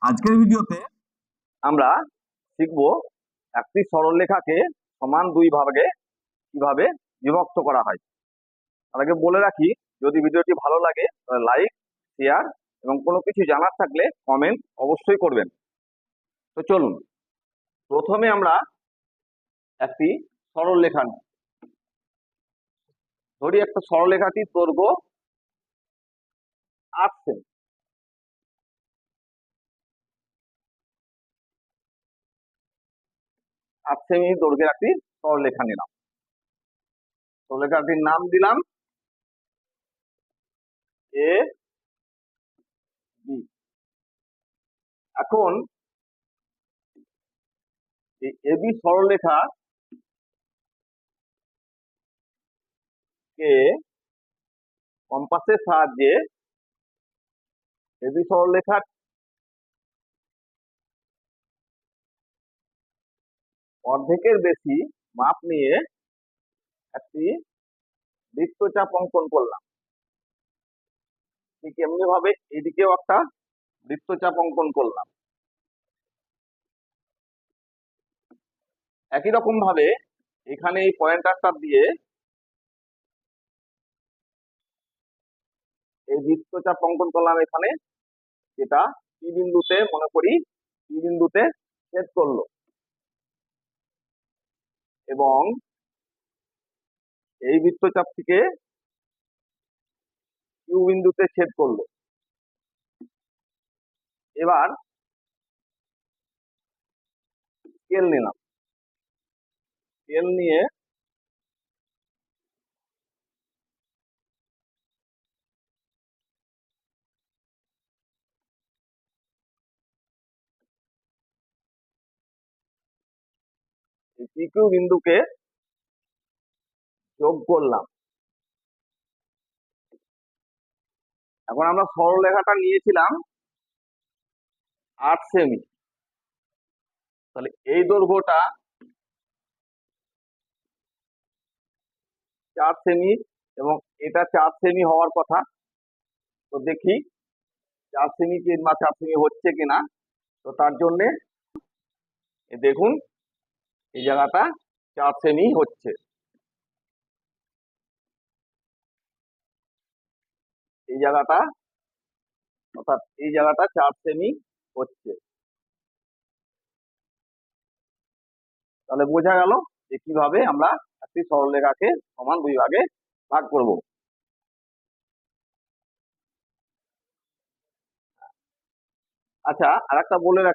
আজকের ভিডিওতে আমরা শিখব একটি সরলরেখাকে সমান দুই ভাগে কিভাবে বিভক্ত করা হয়। আগে বলে রাখি, যদি ভিডিওটি ভালো লাগে তাহলে লাইক, শেয়ার এবং কোনো কিছু জানার থাকলে কমেন্ট অবশ্যই করবেন। তো চলুন, প্রথমে আমরা একটি সরলরেখা নিই। ধরি একটা সরলরেখাটির দৈর্ঘ্য 8 সেমি। 8 সেমি দৈর্ঘ্যের একটি সরলরেখা নিলাম। সরলরেখাটির নাম দিলাম এ বি। এখন এই এবি সরলরেখা কে কম্পাসের সাহায্যে এবি সরলরেখার অর্ধেকের বেশি মাপ নিয়ে একটি বৃত্তচাপ অঙ্কন করলাম। ঠিক এমনি ভাবে এদিকেও একটা বৃত্তচাপ অঙ্কন করলাম। একই রকম ভাবে এখানে এই পয়েন্টারটা দিয়ে এই বৃত্তচাপ অঙ্কন করলাম এখানে, যেটা পি বিন্দুতে, মনে করি পি বিন্দুতে ছেদ করলো, এবং এই বৃত্তচাপটিকে কিউ বিন্দুতে ছেদ করলো। এবার স্কেল নিলাম, স্কেল নিয়ে পি কিউ বিন্দুকে যোগ করলাম। এখন আমরা সরলরেখাটা নিয়েছিলাম 8 সেমি, তাহলে এই দৈর্ঘ্যটা 4 সেমি এবং এটা 4 সেমি হওয়ার কথা। তো দেখি 4 সেমি কিংবা 4 সেমি হচ্ছে কিনা। তো তার জন্যে দেখুন এই জায়গাটা 4 সেমি হচ্ছে, এই জায়গাটা, অর্থাৎ এই জায়গাটা 4 সেমি হচ্ছে। তাহলে বোঝা গেল যে কিভাবে আমরা একটি সরলরেখাকে সমান দুই ভাগে ভাগ করব। আচ্ছা, আর একটা বলে রাখি,